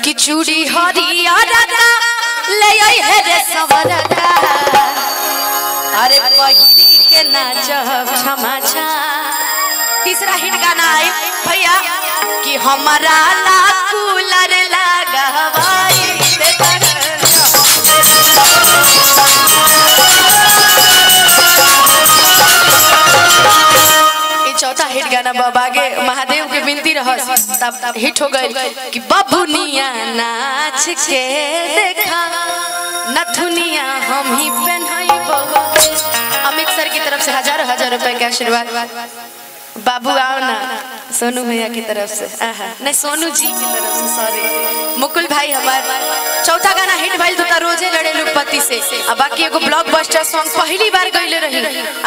कि चूड़ी हरियर ले आई है रे सवर का अरे पहिरी के नाचब क्षमा छा। तीसरा हिट गाना है भैया कि हमारा ला कूलर लगावाई चौथा हिट गाना बागे महादेव के विनती रह तब हिट हो गई कि बबुनिया नाच के देखा नथुनिया हम ही पहनाइबो। अमित सर की तरफ से हजारों हजार रुपए का आशीर्वाद। बाबू आओ ना सोनू भैया की तरफ से नहीं सोनू जी की तरफ से सॉरी मुकुल भाई हमार। चौथा गाना हिट भइल तो रोजे लड़े लुपति से। अब बाकी एगो ब्लॉकबस्टर सॉन्ग पहली बार गइले रही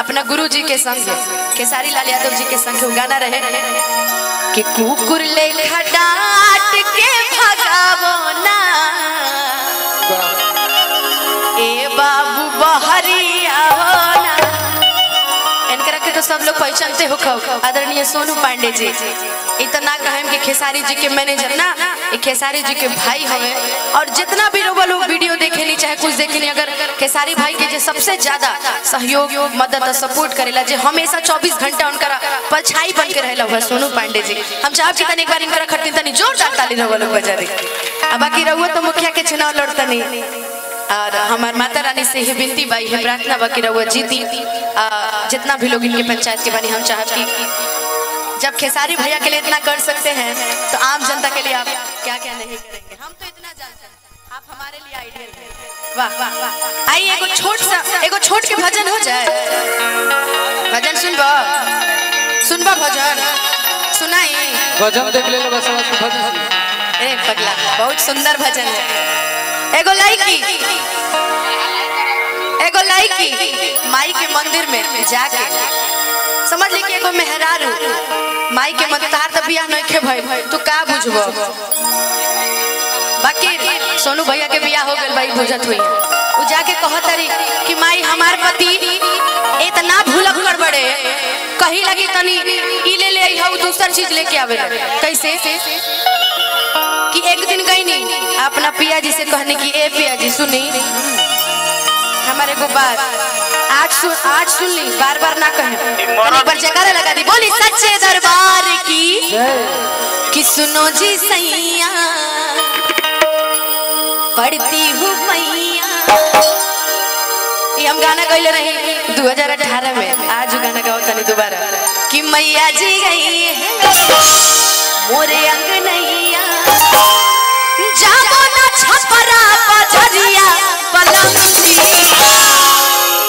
अपना गुरुजी के संग खेसारी लाल यादव जी के संग गाना रहे कि कुकुर लेखा डांट के भगावो ना ए बाबू बहरिया हो ना। इनकरा के तो सब लोग पहचानते हो आदरणीय सोनू पांडे जी। इतना कहें कि खेसारी जी के मैनेजर ना ये खेसारी जी के भाई हमें और जितना भी लोग वीडियो देखेली चाहे कुछ देखेली अगर खेसारी भाई के जो सबसे ज्यादा सहयोग मदद और सपोर्ट करेला जो हमेशा 24 घंटा उनका परछाई बन के रहेला हुआ सोनू पांडे जी। हम चाहब कि तनी एक बार इनकरा खटनी तनी जोरदार ताली रहो लोग बजा दे। अब बाकी रहुआ तो मुखिया के चुनाव लड़ता नहीं और हमार माता रानी से ही विनती बाई है प्रार्थना बाकी रहुआ जीती जितना भी लोग इनके पंचायत के बनी। हम चाहब कि जब खेसारी भैया के लिए इतना कर सकते हैं तो आम जनता के लिए आप क्या क्या नहीं करेंगे। हम तो इतना जानते हैं आप हमारे लिए आइडियल हैं। वाह वाह वाह। आइए एगो छोट के भजन हो जाए। भजन सुनबा भजन सुनाई भजन देख ले लो बस भजन। ए पगला बहुत सुंदर भजन है। एगो लाइकी माई के मंदिर में जाके समझ ली कि एगो मेहरारू माई के मंदिर तार तो बियाह नहीं खे भाई तू का बुझबो। बाकी सोनू भैया के बियाह हो गए भाई बुझत हुई वो जाके कहतरी कि माई हमार पति इतना भूलक गड़बड़े कहीं लगी तनी ई ले आई हो दूसर चीज लेके आवे कैसे कि एक दिन गई नहीं अपना पिया जी से कहने की ए पिया जी सुनी हमारे को बात आज सुन ली बार बार ना कहे एक बार जयकारा लगा दी बोली सच्चे दरबार की कि सुनो जी सैया पढ़ती हूँ मैया। ये हम गाना गईले रही 2018 में आज गाना गाओ तनी दोबारा कि मैया जी गई है मोरे अंगनैया जाबो ना छपरा पझरिया पलंगी।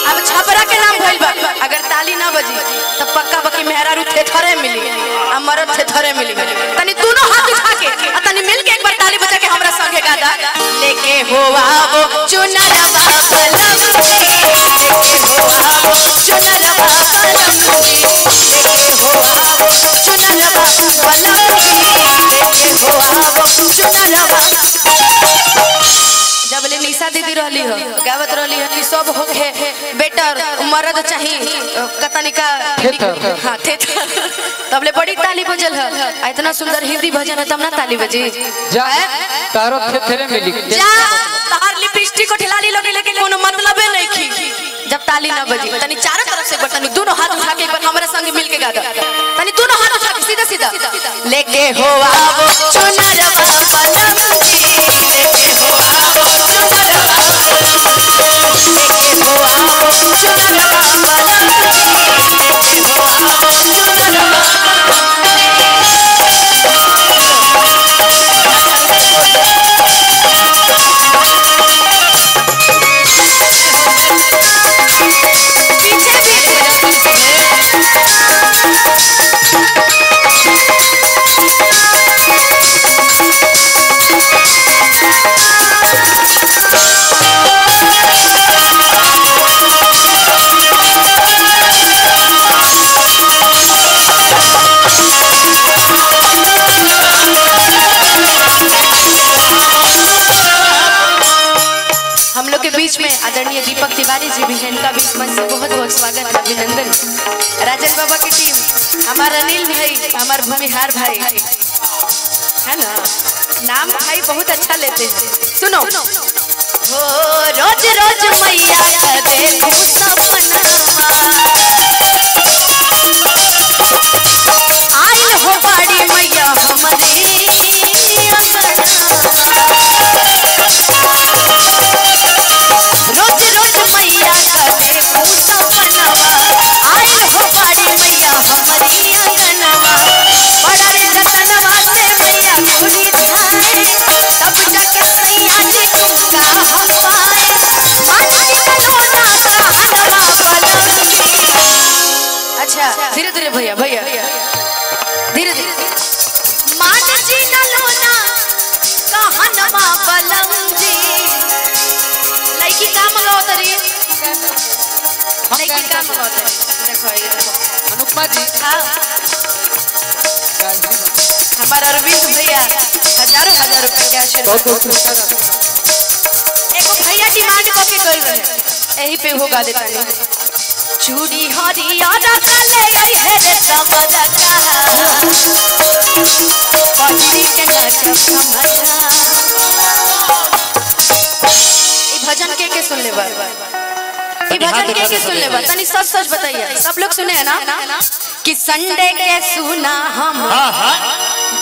अब छपरा के नाम भइल बा अगर ताली ना बजी तो पक्का बकी मेहरारू थे थरे मिली आ मरद थे थरे मिली। तनी दोनों हाथ उठा के तनी मिल के एक बार ताली बजा के हमरा संगे गा दा लेके हो आवो चुनरवा पलंगी लेके हो आवो चुनरवा पलंगी लेके हो आवो चुनरवा पलंगी लेके हो आवो चुनरवा। जब ले निशा दीदी रहली हो गावत रहली है कि सब हो है बेटर मर्द चाहिए कतनी का हां थे तब ले बड़ी ताली बजल है। इतना सुंदर हिंदी भजन है तब ना ताली बजी जा तारो थेरे मिली जा तार लिपस्टिक को ठिलाली लोगे लेकिन कोनो मतलब नहीं की जब ताली ना बजी तनी चारों तरफ से बटन दोनों हाथ उठा के एक बार हमारे संग मिल के गा दो तनी दोनों हाथ उठा के सीधा सीधा लेके हो आवो चुनरवा पलंगी लेके हो आवो चुनरवा लेके हो आवो चुनरवा पलंगी लेके हो आवो चुनरवा। बीच में आदरणीय दीपक तिवारी जी भी हैं, इनका भी मंच से बहुत बहुत स्वागत अभिनंदन। राजन बाबा की टीम, हमारा अनिल भाई, हमारे भूमिहार भाई है ना, नाम भाई बहुत अच्छा लेते हैं। सुनो हो रोज रोज मैया का देखूं सपना, आइल हो बाड़ी मैया हमारी रोज रोज मैया का देखूं सपना, आइल हो बाड़ी मैया हमारी अंगनवा, बड़ा रे जतनवा से मैया खुली जाए, तब जाके सैया जी तुमका हम पाए, मान जी कलोना कहनवा पलंगी। अच्छा धीरे धीरे भैया भैया धीरे धीरे, मान जी कलोना कहनवा पलंगी। लड़की का मंगाओ तरी, लड़की का मंगाओ तरी, देखो ये देखो अनुपमा जी। हाँ हमारा अरविंद भैया हजारों हजार रुपए के आशीर्वाद, एको भैया डिमांड करके गइल रहे, यही पे होगा देता नहीं। चूड़ी हरिया रखले आई है रे समझा पगड़ी के नाचब समझा। ई भजन के सुन ले बा, ई भजन के सुन ले बा, तनी सच सच बताइए, सब लोग सुने हैं ना कि संडे के सुना हम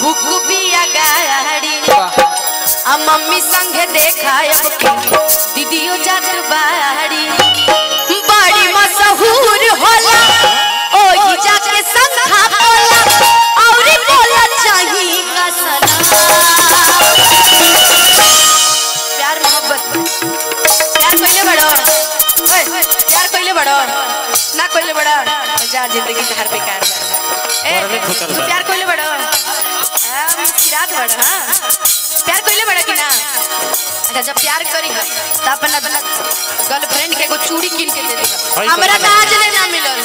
बुक बिया गाड़ी, आ मम्मी संगे देखा दीदियो जात बाड़ी, बड़ी मशहूर होला ओही जाके संघा बोला, औरी बोला चाहिए का सलाम। प्यार मोहब्बत प्यार पहले बड़ो, ओए प्यार पहले बड़ो ना कोइले बड़ा जा जिंदगी धार बेकार ए प्यार कोइले बड़ो मुस्कुरात बड़ा। हां प्यार कोइले बड़ा कि ना। अच्छा जब प्यार करी है त अपना गर्लफ्रेंड के एगो चूड़ी किन के दे देगा। हमरा त आज ले ना मिलल,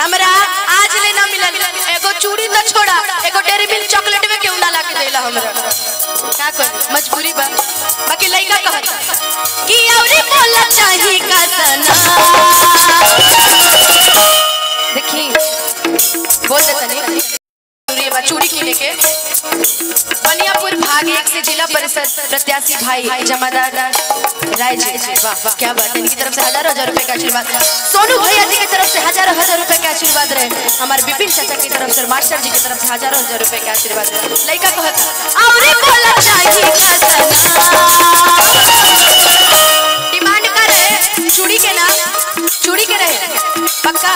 हमरा आज ले ना मिलल, एगो चूड़ी त छोड़ा एगो डेरी मिल्क चॉकलेट में क्यों ना ला के देला हमरा, का कर मजबूरी बा। बाकी लइका कहत कि औरी बोला चाही का सना, देखी बोल देता नहीं चूड़ी किने के। बनियापुर भाग 1 से जिला परिषद प्रत्याशी भाई जमादार राय जी, वाह वाह क्या बात है, इनकी तरफ से हजारों हजार रुपए का आशीर्वाद। सोनू भैया जी की तरफ से हजारों हजार रुपए का आशीर्वाद रहे, हमारे विपिन चाचा की तरफ से, मास्टर जी की तरफ से हजारों हजार रुपए का आशीर्वाद रहे। लइका कहता औरे बोला चाहिए डिमांड करे चूड़ी के ना, चूड़ी के रहे पक्का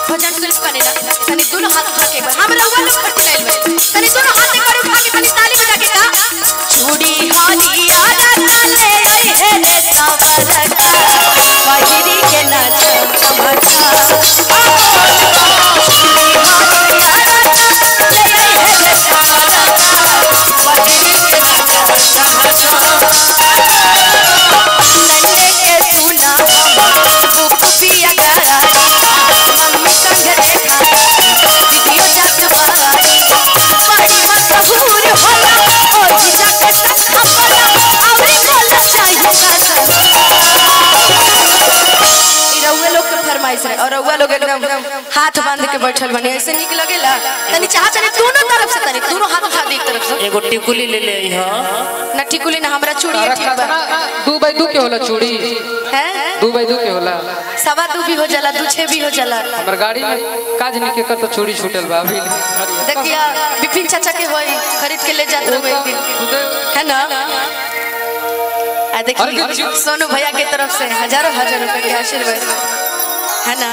भजन सिर्फ कने ना, तनी दोनों हाथ उठा के हम रउआ लोग खट लाइल में, तनी दोनों हाथ एक बार उठा के तनी ताली बजा के का चूड़ी हरिया रखले आई है रे सावरका, बजरी के नाच चमका, चूड़ी हरिया रखले आई है रे सावरका, बजरी के नाच चमका। संडे के सुना बुक पिया गाड़ी, मम्मी संग देखा दीदियो जात बाड़ी, बड़ी मशहूर होला ओही जाके संघा बोला, औरी बोला चाहिए का सना। ई रउआ लोग के फरमाइश है और रउआ लोग एकदम हाथ बांध के बैठल बने, ऐसे निक लगेला। तनी चाहत नहीं दोनों तरफ से, तनी दोनों हाथ उठा दे एक तरफ से, एगो टिकुली ले ले ना टिकुली ना हमरा चूड़ी ठीक बा। 2x2 के होला चूड़ी हैं 2x2 के होला, 2.25 भी हो जाला, 2.6 भी हो जाला। हमर गाड़ी में काज नहीं के कर तो चूड़ी छूटल बा अभी। देखिया विपिन चाचा के होई खरीद के ले जात रहो एक दिन, है ना। आ देखिए सोनू भैया के तरफ से हजारों हजार रुपए के आशीर्वाद, है ना।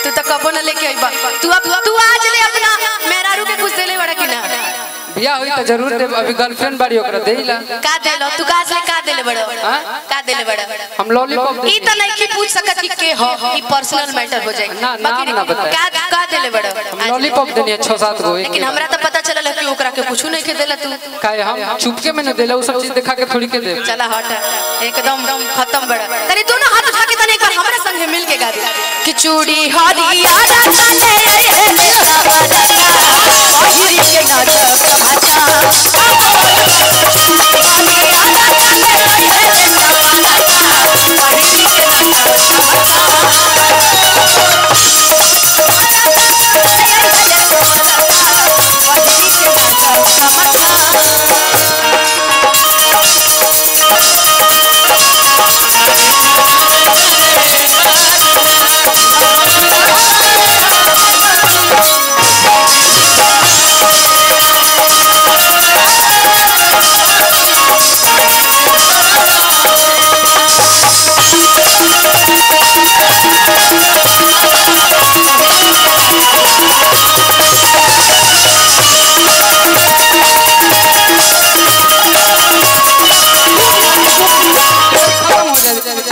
तू तो कबो न लेके आइबा, तू आज ले अपना मेहरारू के कुछ देले बड़ा कि ना। बिया होई त जरूर दे, अभी गर्लफ्रेंड बाड़ी ओकरा देइला का देलो तू, का से का देले बड़ा, हां का देले बड़ा। हम लॉलीपॉप ई त नहीं की पूछ सकत कि के हो, ई पर्सनल मैटर हो जाएगा। ना नाम ना बताए, का देले बड़ा। हम लॉलीपॉप देनी 6-7 गो, लेकिन हमरा त पता चलल कि ओकरा के कुछ नहीं के देला तू। काहे हम चुपके में न देला, उ सब चीज दिखा के थोड़ी के दे। चला हट एकदम खत्म बड़ा। तनी दोनों हाथ उठा के तनी एक बार हमरा संगे मिल के गा दे कि चूड़ी हरिया रखले आई है रे सावरका, बजरी के नाच भाषा, हरिया रखले आई है रे सावरका, बजरी के नाच भाषा, बजरी के नाच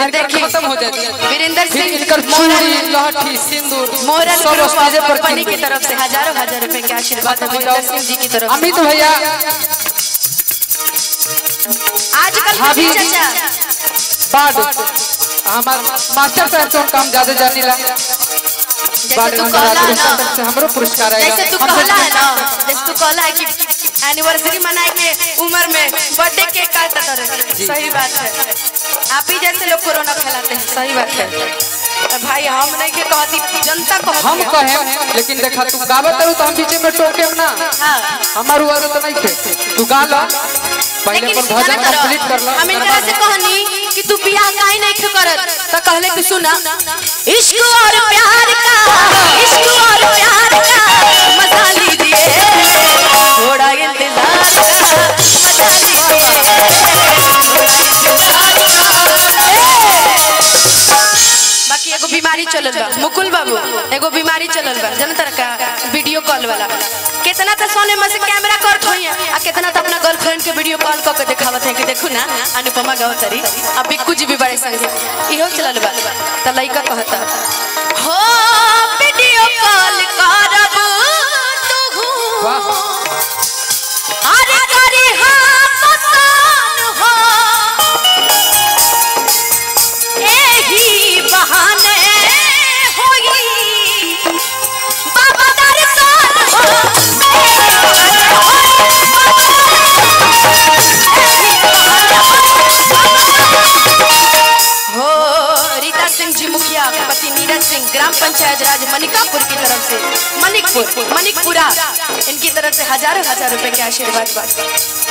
इनकर देखिए खत्म हो जाती है। वीरेंद्र फिर सिंह इनकर चूड़ी लहठी सिंदूर मोरल सब ग्रुप स्टेज पर कंपनी की तरफ से हजारों हजार रुपए के आशीर्वाद वीरेंद्र सिंह जी की तरफ से। अमित भैया आजकल भाभी चाचा बाद हमार मास्टर साहब तो काम ज्यादा जानीला जैसे तू कहला है ना, से हमरो पुरस्कार आएगा। जैसे तू कहला है ना, जैसे तू कहला है कि एनिवर्सरी मनाए के उम्र में बर्थडे केक काटता रहे, सही बात है। आप ही जैसे लोग कोरोना फैलाते हैं, सही बात है भाई। हम नहीं के कहती, जनता कहती हम कहे, लेकिन देखा तू गावत रहो तो हम बीच में टोके ना। हां हमार हुआ तो नहीं थे, तू गा लो पहले अपन भजन कंप्लीट कर लो। हम इनकरा से कहनी कि तू बियाह काहे नहीं करत, तो कहले कि सुना इश्क और प्यार का, इश्क और प्यार का मजा लीजिए, थोड़ा इंतजार का मजा बाकी एगो बीमारी चलल बा मुकुल बाबू, एगो बीमारी चलल बा जनता का वीडियो कॉल वाला। कितना तो सोने में से कैमरा करत होई आ कितना तो अपना गर्लफ्रेंड के वीडियो कॉल क के दिखावत है कि देखो ना अनुपमा गावतरी अब बिक्कू जी भी बड़े संगे इहो चलल बा। त लइका कहता हो वीडियो कॉल करब तू वाह अरे करे हम पसान हो एही बहाने होई बाबा दर्शन हो रीता सिंह जी मुखिया पति नीरज सिंह ग्राम पंचायत राज मनिकापुर की तरफ से मनिकपुरा इनकी तरफ से हजारों हजार रुपए के आशीर्वाद बा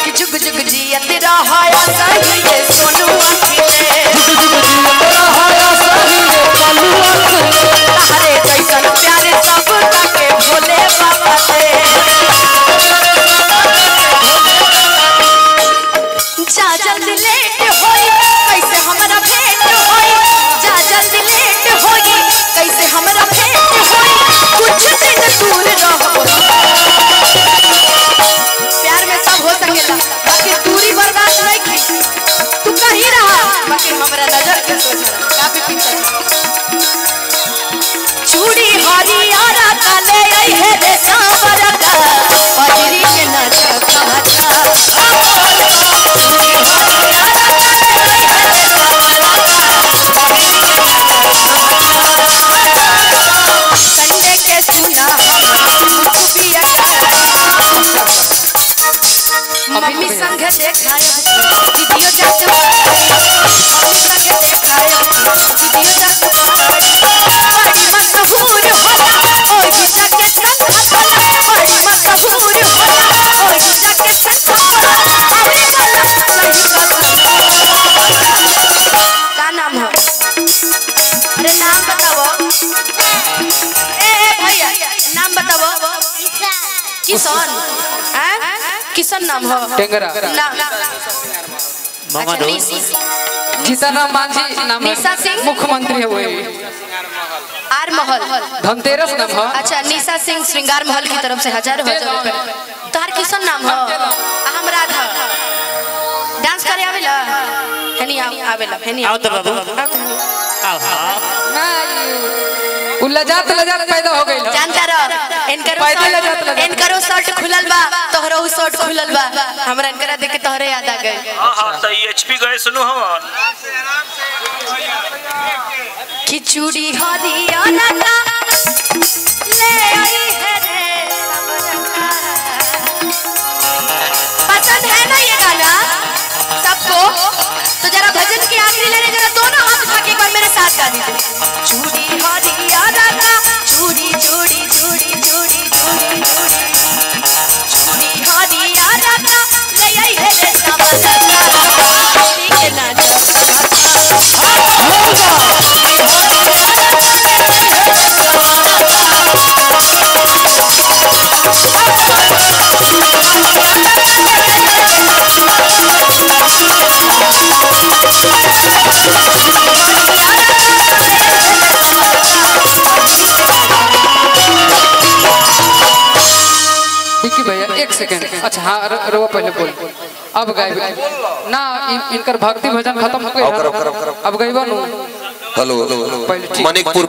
कि जुग जुग जियत रहाया सही रे सोनुआ खिले तहरे जैसन प्यारे सब के भोले बाबा से जा जल्दी लेट होई कैसे हमरा भेंट होई, जा जल्दी लेट होई कैसे हमरा भेंट होई, कुछ दिन दूर रहो। प्यार में सब हो सकेला बाकी दूरी बर्दाश्त नहीं की, तू कहीं रहा बाकी हमरा नजर के सोच काफी पीछे चूड़ी हरियारा काले आई है रे सांवरा का बजरी के नाच कहाता संडे के सुना मम्मी संग देखाए वीडियो जात मम्मी संग देखाए वीडियो जात बड़ी मशहूर होला ओ गीता के संग बड़ी मशहूर होला ओ गीता के संग अरे का नाम है? अरे नाम बताओ ए भैया नाम बताओ। किशन किशन नाम हो टेंगरा जीताराम मांझी नाम निशा सिंह मुख्यमंत्री है वही आर महल धनतेरस नाम है। अच्छा निशा सिंह श्रृंगार महल की तरफ से हजारों हजार रुपए। तोहर किशन नाम हो हम राधा डांस करे आवेला हेनी आवेला हेनी आओ तो बाबू आओ लजात पैदा हो गई जानता रह इनकरो शर्ट खुलल बा तोहरो शर्ट खुलल बा हमरा इनकरा देख के तोहरे याद आ गई। हां हां तो एचपी गए सुनो हम खिचड़ी हरियाणा का ले आई है रे पसंद है ना ये गाना सबको? तो जरा भजन के आखिरी लाइन जरा दोनों हाथ उठा के एक बार मेरे साथ गा दीजिए। चूड़ी हरियाणा का चूड़ी चूड़ी चूड़ी चूड़ी चूड़ी चूड़ी चूड़ी हरियाणा का ले आई है रे सावला का के नाच विक्की भैया एक सेकंड। अच्छा हाँ रो पहले बोल अब गाइब ना इनकर भक्ति भजन खत्म हो गए अब गाइबा नु हेलो पहले ठीक। मणिकपुर